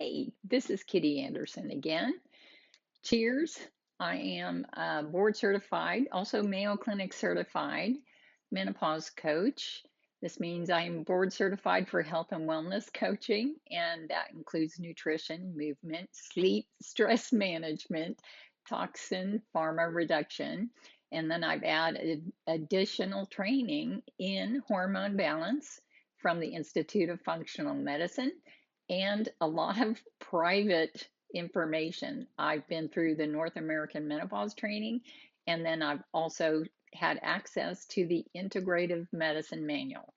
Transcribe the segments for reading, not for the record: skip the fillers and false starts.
Hey, this is Kitty Anderson again. Cheers. I am board certified, also Mayo Clinic certified menopause coach. This means I'm board certified for health and wellness coaching, and that includes nutrition, movement, sleep, stress management, toxin, pharma reduction. And then I've added additional training in hormone balance from the Institute of Functional Medicine and a lot of private information. I've been through the North American Menopause training, and then I've also had access to the Integrative Medicine Manual.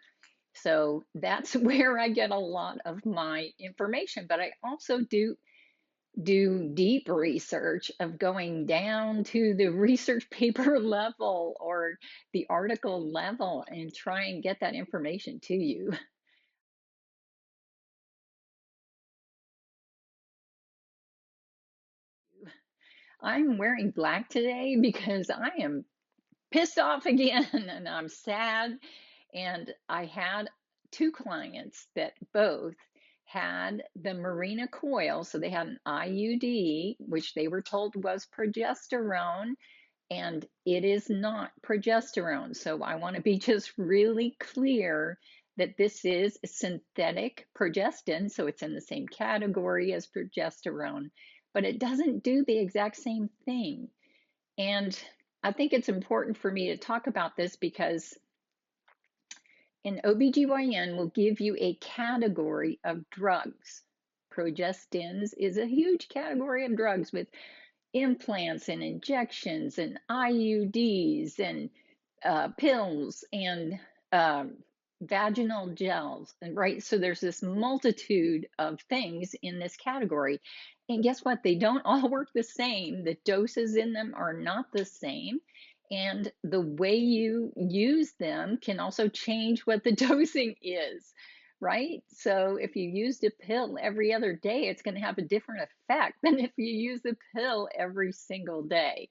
So that's where I get a lot of my information, but I also do deep research of going down to the research paper level or the article level and try and get that information to you. I'm wearing black today because I am pissed off again and I'm sad. And I had two clients that both had the Marina coil. So they had an IUD, which they were told was progesterone, and it is not progesterone. So I want to be just really clear that this is synthetic progestin. So it's in the same category as progesterone, but it doesn't do the exact same thing. And I think it's important for me to talk about this because an OBGYN will give you a category of drugs. Progestins is a huge category of drugs with implants and injections and IUDs and pills and vaginal gels, and right, so there's this multitude of things in this category, and guess what, they don't all work the same. The doses in them are not the same, and the way you use them can also change what the dosing is, right? So if you used a pill every other day, it's going to have a different effect than if you use the pill every single day.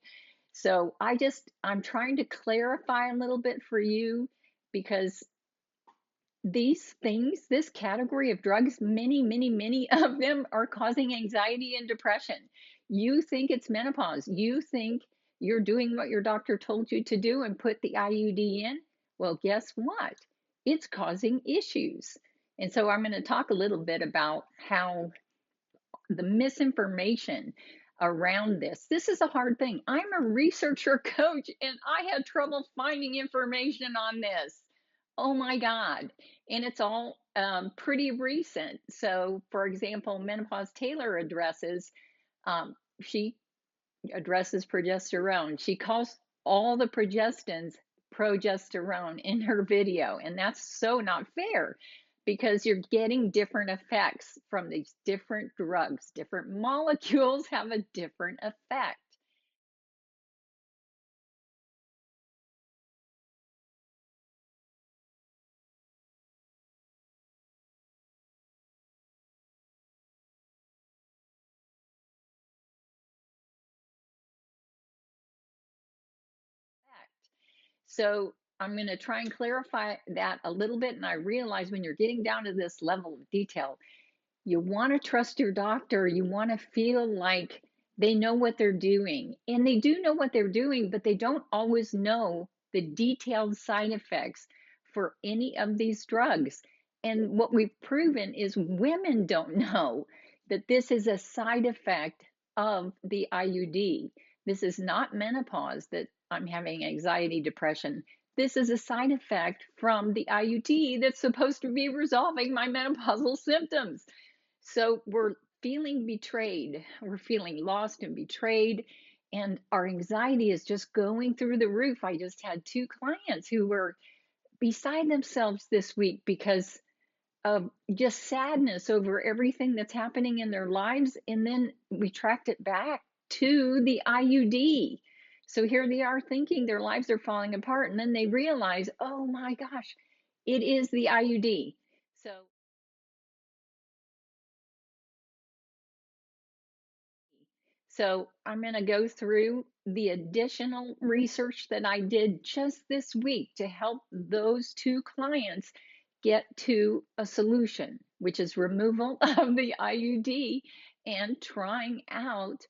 So I'm trying to clarify a little bit for you because these things, this category of drugs, many of them are causing anxiety and depression. You think it's menopause. You think you're doing what your doctor told you to do and put the IUD in. Well, guess what? It's causing issues. And so I'm going to talk a little bit about how the misinformation around this. This is a hard thing. I'm a researcher coach and I had trouble finding information on this. Oh my God. And it's all pretty recent. So, for example, Menopause Taylor she addresses progesterone. She calls all the progestins progesterone in her video. And that's so not fair because you're getting different effects from these different drugs. Different molecules have a different effect. So I'm going to try and clarify that a little bit. And I realize when you're getting down to this level of detail, you want to trust your doctor. You want to feel like they know what they're doing. And they do know what they're doing, but they don't always know the detailed side effects for any of these drugs. And what we've proven is women don't know that this is a side effect of the IUD. This is not menopause that I'm having anxiety, depression. This is a side effect from the IUD that's supposed to be resolving my menopausal symptoms. So we're feeling betrayed. We're feeling lost and betrayed. And our anxiety is just going through the roof. I just had two clients who were beside themselves this week because of just sadness over everything that's happening in their lives. And then we tracked it back to the IUD. So here they are thinking their lives are falling apart. And then they realize, oh my gosh, it is the IUD. So So I'm going to go through the additional research that I did just this week to help those two clients get to a solution, which is removal of the IUD, and trying out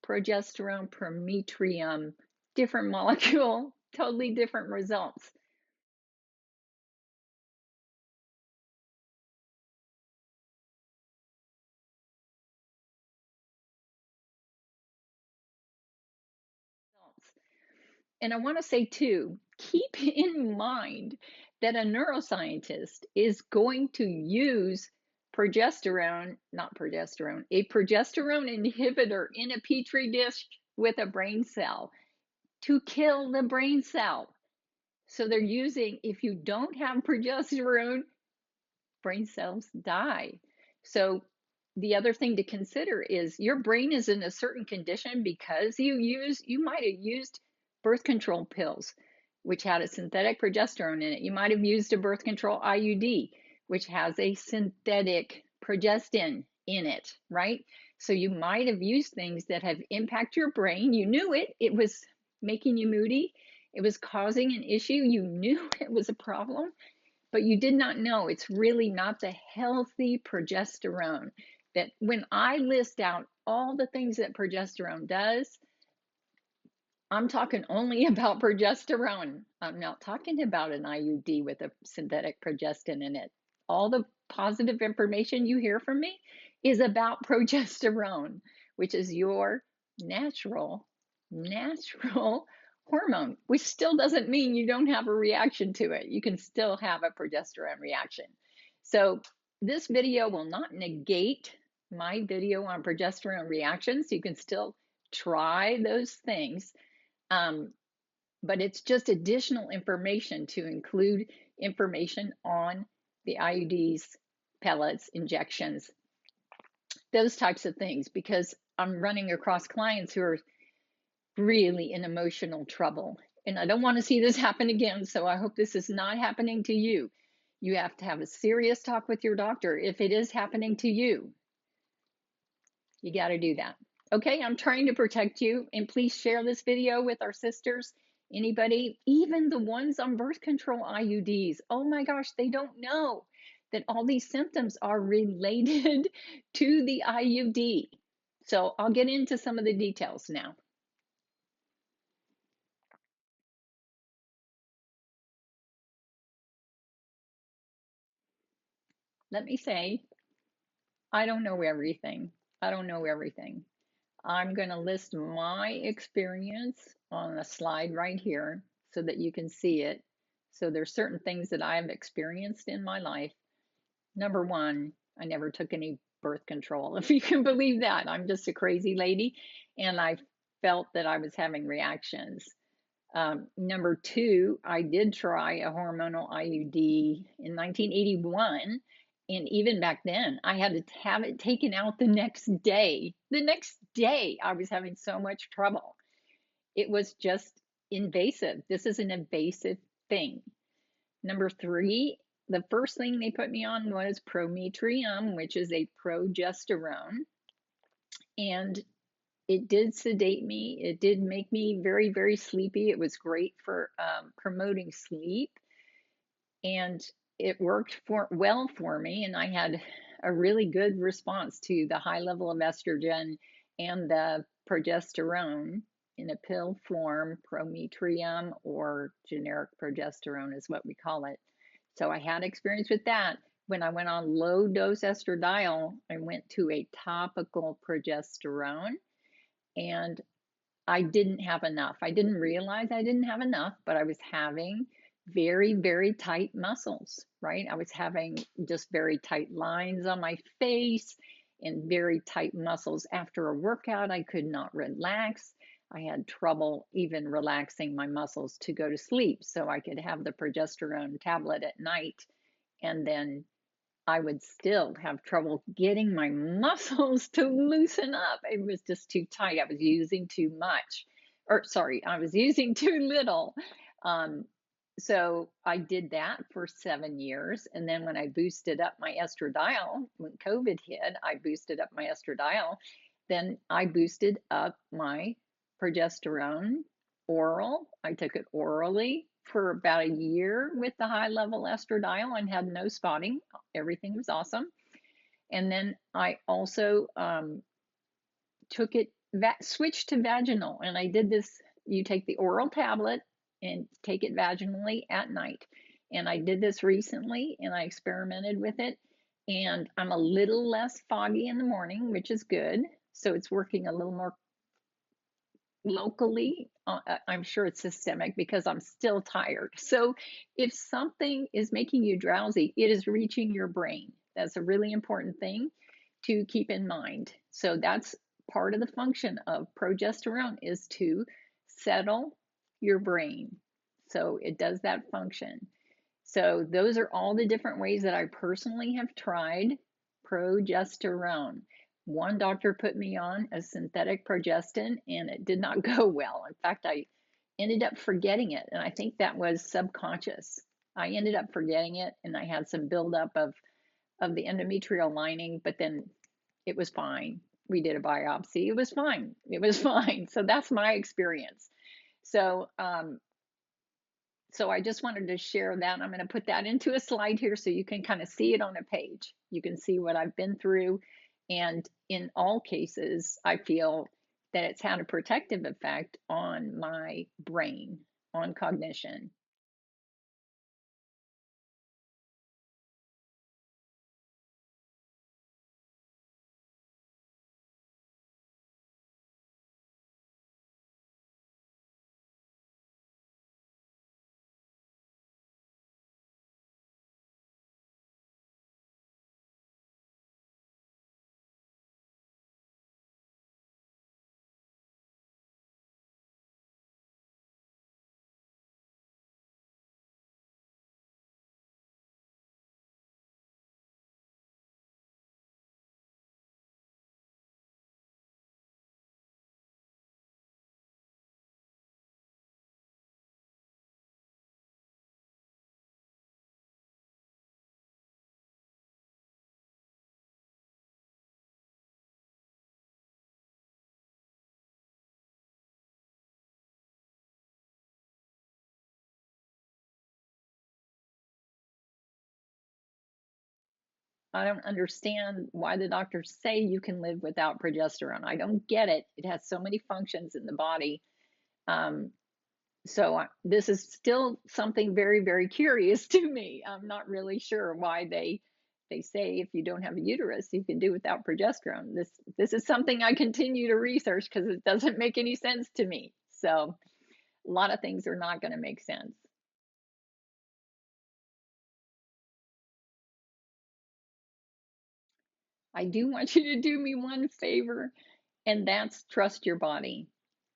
progesterone, prometrium, different molecule, totally different results. And I want to say too, keep in mind that a neuroscientist is going to use progesterone, not progesterone, a progesterone inhibitor in a petri dish with a brain cell to kill the brain cell. So they're using, if you don't have progesterone, brain cells die. So the other thing to consider is your brain is in a certain condition because you might have used birth control pills, which had a synthetic progesterone in it. You might have used a birth control IUD, which has a synthetic progestin in it, right? So you might have used things that have impacted your brain. You knew it, it was making you moody, it was causing an issue, you knew it was a problem, but you did not know it's really not the healthy progesterone. That when I list out all the things that progesterone does, I'm talking only about progesterone. I'm not talking about an IUD with a synthetic progestin in it. All the positive information you hear from me is about progesterone, which is your natural hormone, which still doesn't mean you don't have a reaction to it. You can still have a progesterone reaction. So this video will not negate my video on progesterone reactions. You can still try those things. But it's just additional information to include information on the IUDs, pellets, injections, those types of things, because I'm running across clients who are really in emotional trouble. And I don't want to see this happen again, so I hope this is not happening to you. You have to have a serious talk with your doctor if it is happening to you. You got to do that. Okay, I'm trying to protect you, and please share this video with our sisters. Anybody, even the ones on birth control IUDs, oh my gosh, they don't know that all these symptoms are related to the IUD. So I'll get into some of the details now. Let me say, I don't know everything. I don't know everything. I'm going to list my experience on a slide right here so that you can see it. So there's certain things that I've experienced in my life. Number one, I never took any birth control, if you can believe that. I'm just a crazy lady, and I felt that I was having reactions. Number two, I did try a hormonal IUD in 1981. And even back then, I had to have it taken out the next day. The next day, I was having so much trouble. It was just invasive. This is an invasive thing. Number three, the first thing they put me on was prometrium, which is a progesterone. And it did sedate me. It did make me very, very sleepy. It was great for promoting sleep. And it worked well for me. And I had a really good response to the high level of estrogen and the progesterone in a pill form, prometrium, or generic progesterone is what we call it. So I had experience with that. When I went on low dose estradiol, I went to a topical progesterone, and I didn't have enough. I didn't realize I didn't have enough, but I was having very, very tight muscles, right? I was having just very tight lines on my face and very tight muscles. After a workout, I could not relax. I had trouble even relaxing my muscles to go to sleep so I could have the progesterone tablet at night, and then I would still have trouble getting my muscles to loosen up. It was just too tight. I was using too much, or sorry, I was using too little. Um, so I did that for 7 years. And then when I boosted up my estradiol, when COVID hit, I boosted up my estradiol. Then I boosted up my progesterone oral. I took it orally for about a year with the high level estradiol and had no spotting. Everything was awesome. And then I also took it, switched to vaginal. And I did this, you take the oral tablet and take it vaginally at night. And I did this recently and I experimented with it. And I'm a little less foggy in the morning, which is good. So it's working a little more locally. I'm sure it's systemic because I'm still tired. So if something is making you drowsy, it is reaching your brain. That's a really important thing to keep in mind. So that's part of the function of progesterone, is to settle your brain. So it does that function. So those are all the different ways that I personally have tried progesterone. One doctor put me on a synthetic progestin and it did not go well. In fact, I ended up forgetting it, and I think that was subconscious. I ended up forgetting it, and I had some buildup of the endometrial lining, but then it was fine. We did a biopsy. It was fine. It was fine. So that's my experience. So so I just wanted to share that. I'm going to put that into a slide here so you can kind of see it on a page. You can see what I've been through. And in all cases, I feel that it's had a protective effect on my brain, on cognition. I don't understand why the doctors say you can live without progesterone. I don't get it. It has so many functions in the body. Um, so this is still something very, very curious to me. I'm not really sure why they say if you don't have a uterus, you can do without progesterone. This is something I continue to research because it doesn't make any sense to me. So a lot of things are not going to make sense. I do want you to do me one favor, and that's trust your body.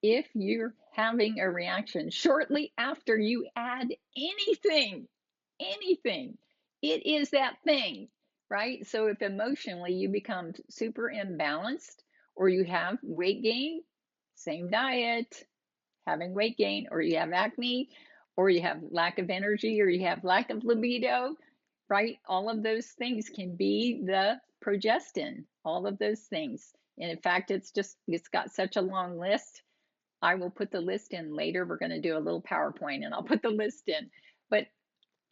If you're having a reaction shortly after you add anything, anything, it is that thing, right? So if emotionally you become super imbalanced or you have weight gain, same diet, having weight gain, or you have acne, or you have lack of energy, or you have lack of libido, right? All of those things can be the progestin, all of those things. And in fact, it's got such a long list. I will put the list in later. We're going to do a little PowerPoint and I'll put the list in. But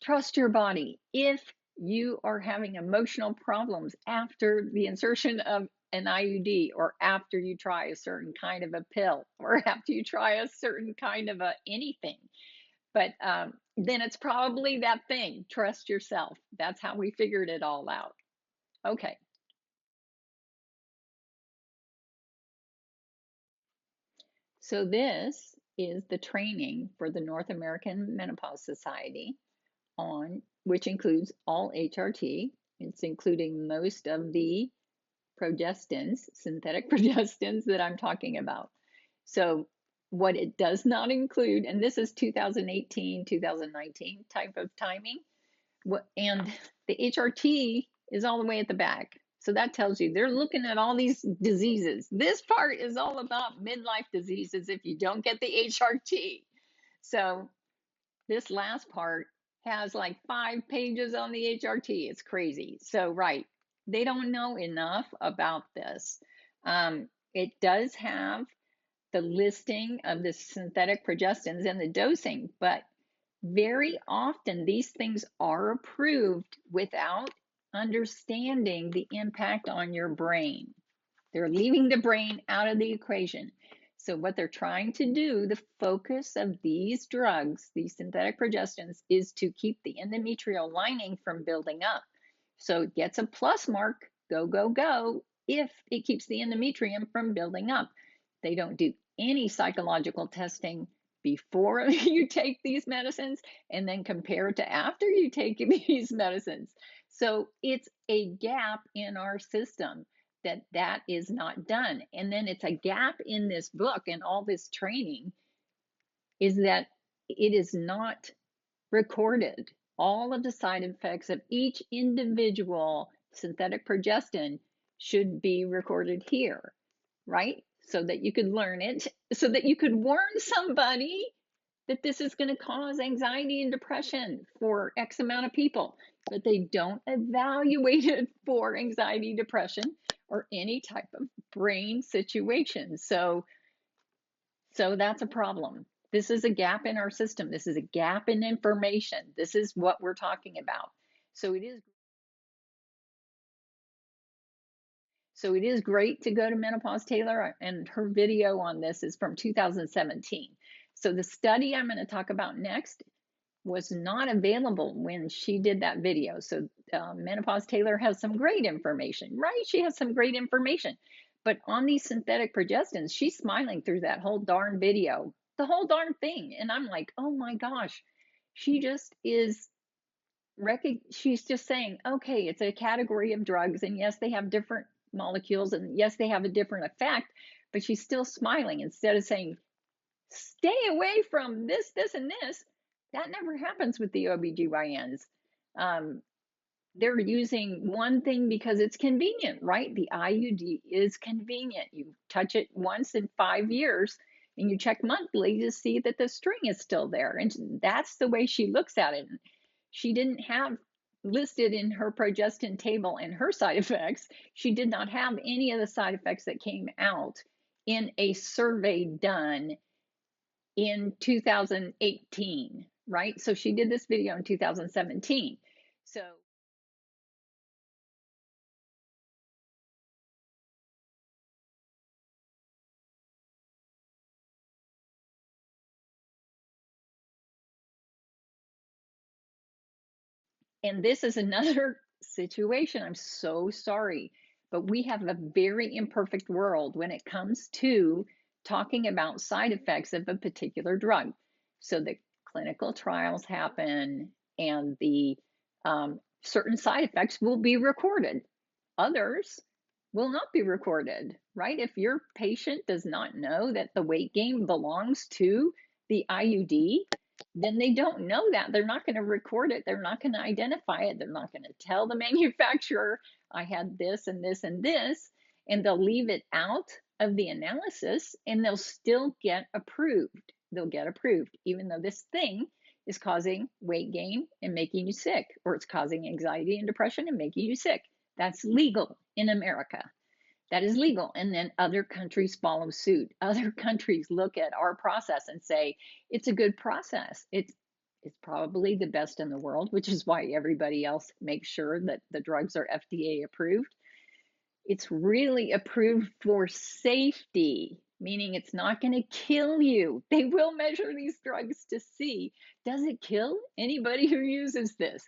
trust your body. If you are having emotional problems after the insertion of an IUD, or after you try a certain kind of a pill, or after you try a certain kind of a anything, but then it's probably that thing. Trust yourself. That's how we figured it all out. Okay, so this is the training for the North American Menopause Society, on which includes all HRT. It's including most of the progestins, synthetic progestins that I'm talking about. So what it does not include, and this is 2018, 2019 type of timing, and the HRT is all the way at the back. So that tells you they're looking at all these diseases. This part is all about midlife diseases if you don't get the HRT. So this last part has like 5 pages on the HRT. It's crazy. So, right, they don't know enough about this. It does have the listing of the synthetic progestins and the dosing, but very often these things are approved without understanding the impact on your brain. They're leaving the brain out of the equation. So what they're trying to do, the focus of these drugs, these synthetic progestins, is to keep the endometrial lining from building up. So it gets a plus mark, go, go, go, if it keeps the endometrium from building up. They don't do any psychological testing before you take these medicines and then compare it to after you take these medicines. So it's a gap in our system that is not done. And then it's a gap in this book and all this training is that it is not recorded. All of the side effects of each individual synthetic progestin should be recorded here, right? So that you could learn it, so that you could warn somebody that this is going to cause anxiety and depression for X amount of people, but they don't evaluate it for anxiety, depression, or any type of brain situation. So that's a problem. This is a gap in our system. This is a gap in information. This is what we're talking about. So it is great to go to Menopause Taylor, and her video on this is from 2017. So the study I'm going to talk about next was not available when she did that video. So Menopause Taylor has some great information, right? She has some great information. But on these synthetic progestins, she's smiling through that whole darn video, the whole darn thing. And I'm like, oh my gosh, she just is, she's just saying, okay, it's a category of drugs. And yes, they have different molecules. And yes, they have a different effect. But she's still smiling instead of saying, stay away from this, this, and this. That never happens with the OBGYNs. They're using one thing because it's convenient, right? The IUD is convenient. You touch it once in 5 years and you check monthly to see that the string is still there. And that's the way she looks at it. She didn't have listed in her progestin table and her side effects. She did not have any of the side effects that came out in a survey done in 2018, right? So she did this video in 2017. So and this is another situation. I'm so sorry, but we have a very imperfect world when it comes to talking about side effects of a particular drug. So the clinical trials happen and the certain side effects will be recorded. Others will not be recorded, right? If your patient does not know that the weight gain belongs to the IUD, then they don't know that. They're not going to record it. They're not going to identify it. They're not going to tell the manufacturer, I had this and this and this, and they'll leave it out of the analysis and they'll still get approved. They'll get approved, even though this thing is causing weight gain and making you sick, or it's causing anxiety and depression and making you sick. That's legal in America. That is legal. And then other countries follow suit. Other countries look at our process and say, it's a good process. It's probably the best in the world, which is why everybody else makes sure that the drugs are FDA approved. It's really approved for safety, meaning it's not going to kill you. They will measure these drugs to see, does it kill anybody who uses this?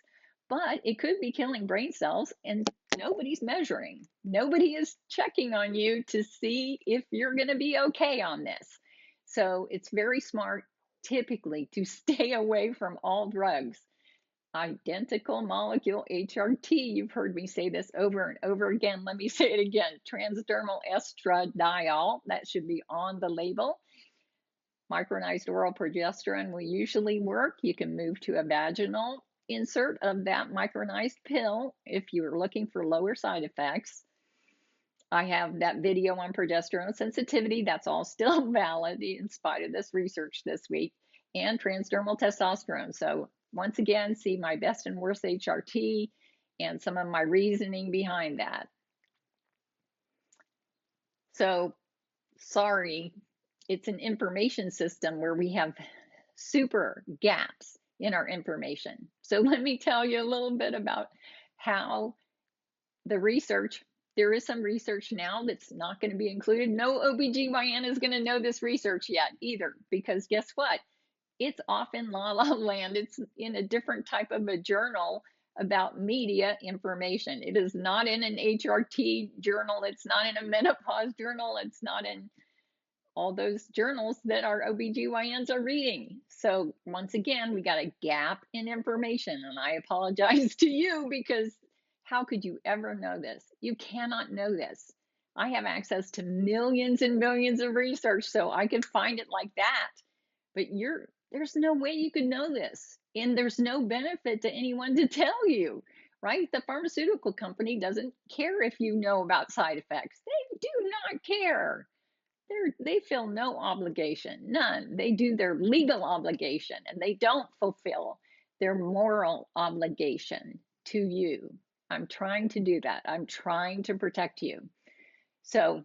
But it could be killing brain cells, and nobody's measuring. Nobody is checking on you to see if you're going to be okay on this. So it's very smart, typically, to stay away from all drugs. Identical molecule HRT, you've heard me say this over and over again. Let me say it again. Transdermal estradiol, that should be on the label. Micronized oral progesterone will usually work. You can move to a vaginal insert of that micronized pill if you're looking for lower side effects. I have that video on progesterone sensitivity. That's all still valid in spite of this research this week. And transdermal testosterone. So once again, see my best and worst HRT and some of my reasoning behind that. So sorry, it's an information system where we have super gaps in our information. So let me tell you a little bit about how the research, there is some research now that's not going to be included. No OBGYN is going to know this research yet either, because guess what? It's off in la la land. It's in a different type of a journal about media information. It is not in an HRT journal. It's not in a menopause journal. It's not in all those journals that our OBGYNs are reading. So once again, we got a gap in information, and I apologize to you, because how could you ever know this? You cannot know this. I have access to millions and millions of research, so I can find it like that. But there's no way you could know this, and there's no benefit to anyone to tell you, right? The pharmaceutical company doesn't care if you know about side effects. They do not care. They feel no obligation, none. They do their legal obligation, and they don't fulfill their moral obligation to you. I'm trying to do that. I'm trying to protect you. So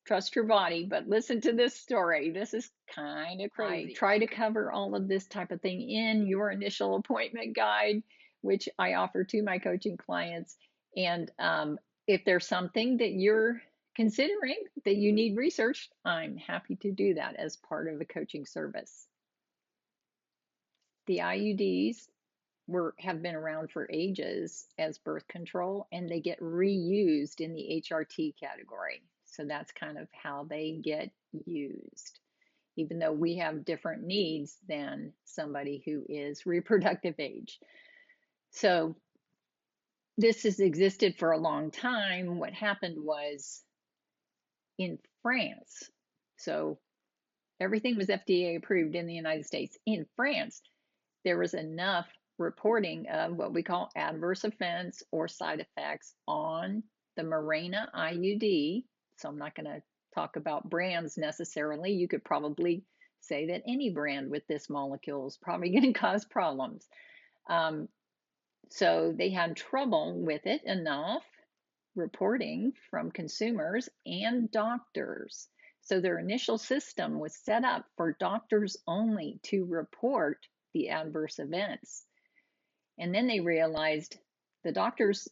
trust your body, but listen to this story. This is kind of crazy. I try to cover all of this type of thing in your initial appointment guide, which I offer to my coaching clients. And if there's something that you're considering that you need research, I'm happy to do that as part of a coaching service. The IUDs have been around for ages as birth control, and they get reused in the HRT category. So that's kind of how they get used, even though we have different needs than somebody who is reproductive age. So this has existed for a long time. What happened was in France, so everything was FDA approved in the United States. In France, there was enough reporting of what we call adverse events or side effects on the Mirena IUD. So I'm not going to talk about brands necessarily. You could probably say that any brand with this molecule is probably going to cause problems. So they had trouble with it enough reporting from consumers and doctors. So their initial system was set up for doctors only to report the adverse events. And then they realized the doctors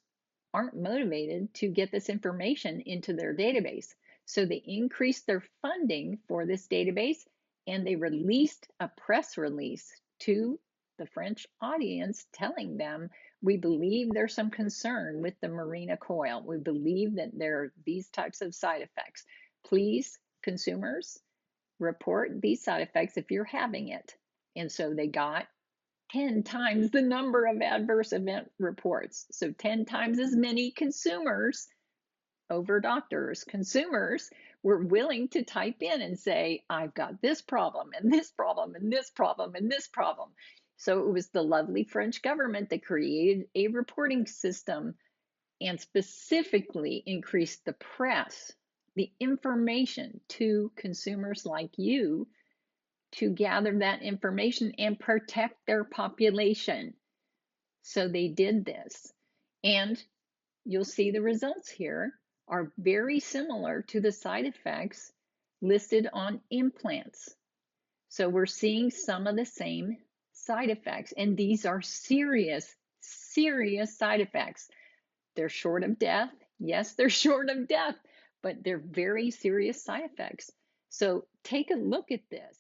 aren't motivated to get this information into their database. So they increased their funding for this database, and they released a press release to the French audience telling them, we believe there's some concern with the Mirena coil. We believe that there are these types of side effects. Please, consumers, report these side effects if you're having it. And so they got 10 times the number of adverse event reports. So 10 times as many consumers over doctors. Consumers were willing to type in and say, I've got this problem and this problem and this problem and this problem. So it was the lovely French government that created a reporting system and specifically increased the press, the information to consumers like you to gather that information and protect their population. So they did this. And you'll see the results here are very similar to the side effects listed on implants. So we're seeing some of the same side effects, and these are serious, serious side effects. They're short of death. Yes, they're short of death, but they're very serious side effects. So take a look at this.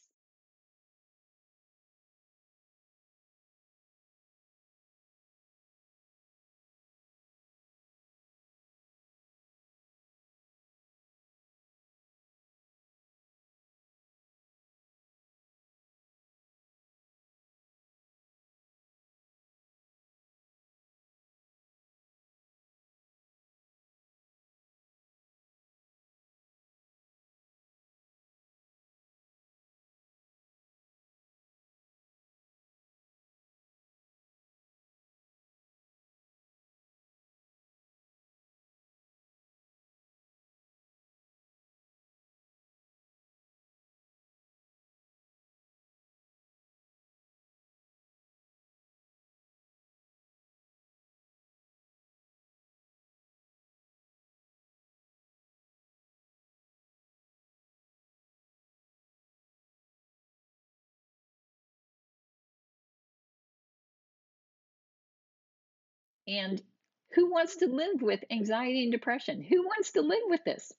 And Who wants to live with anxiety and depression? Who wants to live with this?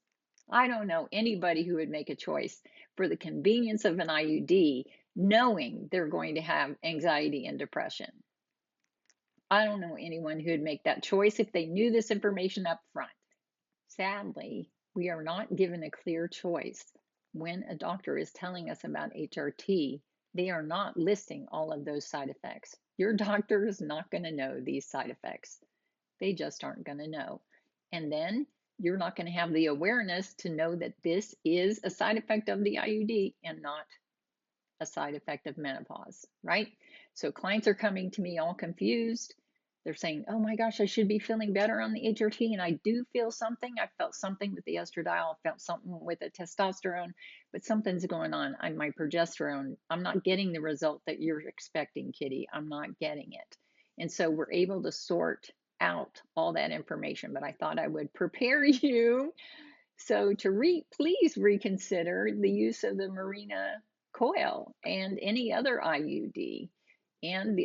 I don't know anybody who would make a choice for the convenience of an IUD, knowing they're going to have anxiety and depression. I don't know anyone who would make that choice if they knew this information up front. Sadly, we are not given a clear choice. When a doctor is telling us about HRT, they are not listing all of those side effects. Your doctor is not going to know these side effects. They just aren't going to know. And then you're not going to have the awareness to know that this is a side effect of the IUD and not a side effect of menopause, right? So clients are coming to me all confused. They're saying, oh my gosh, I should be feeling better on the HRT. And I do feel something. I felt something with the estradiol, felt something with the testosterone, but something's going on. My progesterone, I'm not getting the result that you're expecting, Kitty. I'm not getting it. And so we're able to sort out all that information. But I thought I would prepare you. So please reconsider the use of the Mirena coil and any other IUD. And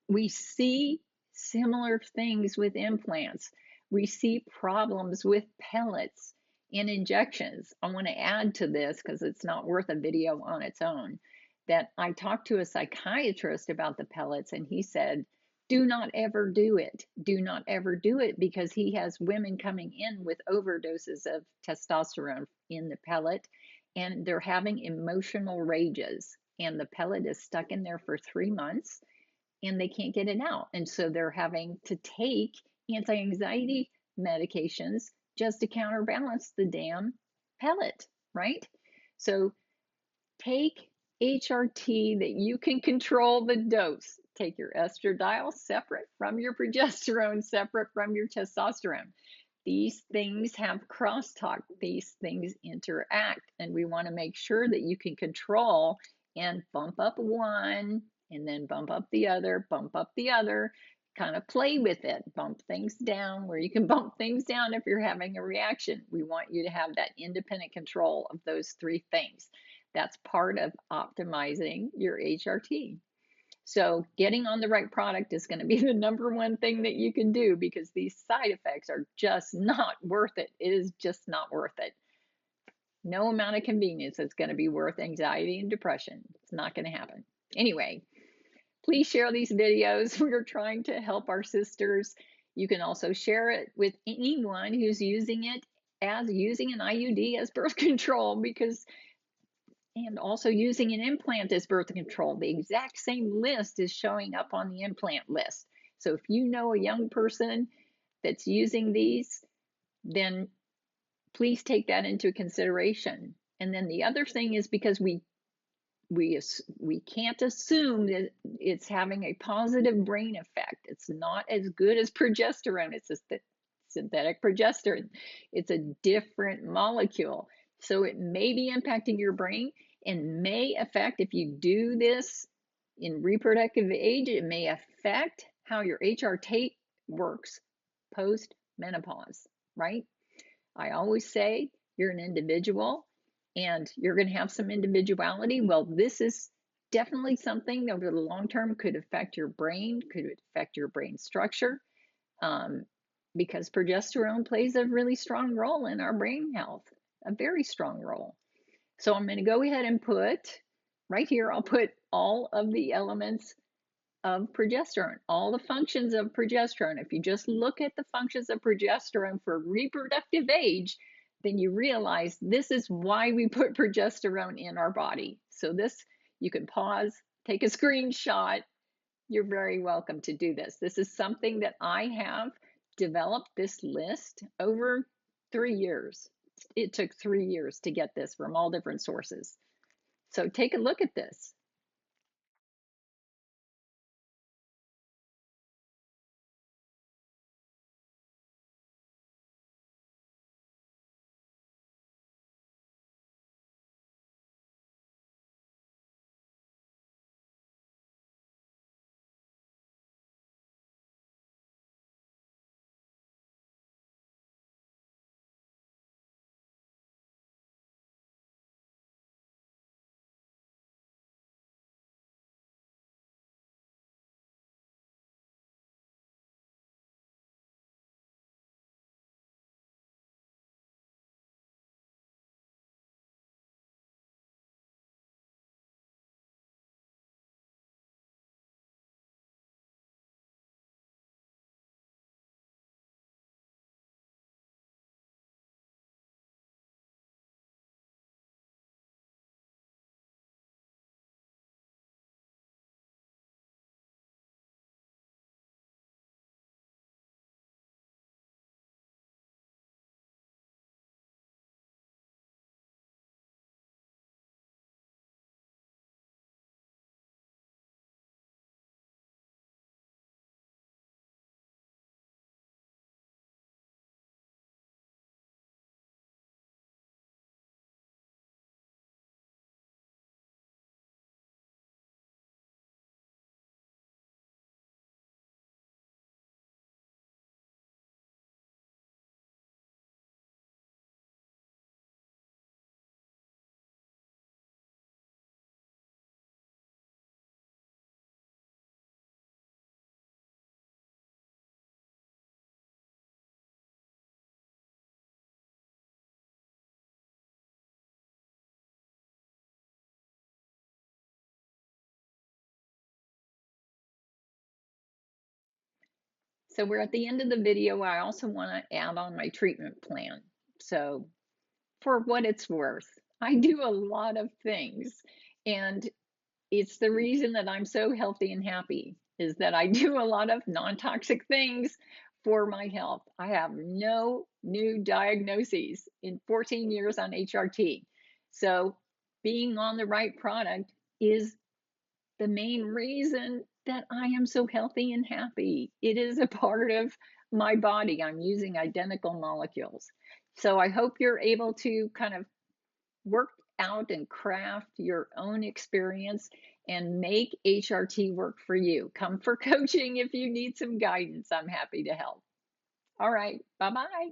we see similar things with implants. We see problems with pellets and injections. I want to add to this because it's not worth a video on its own, that I talked to a psychiatrist about the pellets and he said, do not ever do it. Do not ever do it because he has women coming in with overdoses of testosterone in the pellet and they're having emotional rages and the pellet is stuck in there for 3 months and they can't get it out. And so they're having to take anti-anxiety medications just to counterbalance the damn pellet, right? So take HRT that you can control the dose. Take your estradiol separate from your progesterone, separate from your testosterone. These things have crosstalk, these things interact, and we want to make sure that you can control and bump up one and then bump up the other, kind of play with it, bump things down where you can bump things down if you're having a reaction. We want you to have that independent control of those three things. That's part of optimizing your HRT. So getting on the right product is going to be the number one thing that you can do because these side effects are just not worth it. It is just not worth it. No amount of convenience is going to be worth anxiety and depression. It's not going to happen. Anyway, please share these videos. We're trying to help our sisters. You can also share it with anyone who's using it as using an IUD as birth control and also using an implant as birth control. The exact same list is showing up on the implant list. So if you know a young person that's using these, then please take that into consideration. And then the other thing is because we can't assume that it's having a positive brain effect. It's not as good as progesterone. It's a synthetic progesterone. It's a different molecule. So it may be impacting your brain and may affect, if you do this in reproductive age, it may affect how your HRT works post menopause, right? I always say you're an individual and you're going to have some individuality. Well, this is definitely something over the long term could affect your brain, could affect your brain structure, because progesterone plays a really strong role in our brain health, a very strong role. So I'm going to go ahead and put right here, I'll put all of the elements of progesterone, all the functions of progesterone. If you just look at the functions of progesterone for reproductive age, then you realize this is why we put progesterone in our body. So this, you can pause, take a screenshot. You're very welcome to do this. This is something that I have developed this list over 3 years. It took 3 years to get this from all different sources. So take a look at this. So we're at the end of the video. I also want to add on my treatment plan. So for what it's worth, I do a lot of things, and it's the reason that I'm so healthy and happy is that I do a lot of non-toxic things for my health. I have no new diagnoses in 14 years on HRT. So being on the right product is the main reason that I am so healthy and happy. It is a part of my body. I'm using identical molecules. So I hope you're able to kind of work out and craft your own experience and make HRT work for you. Come for coaching if you need some guidance. I'm happy to help. All right. Bye bye.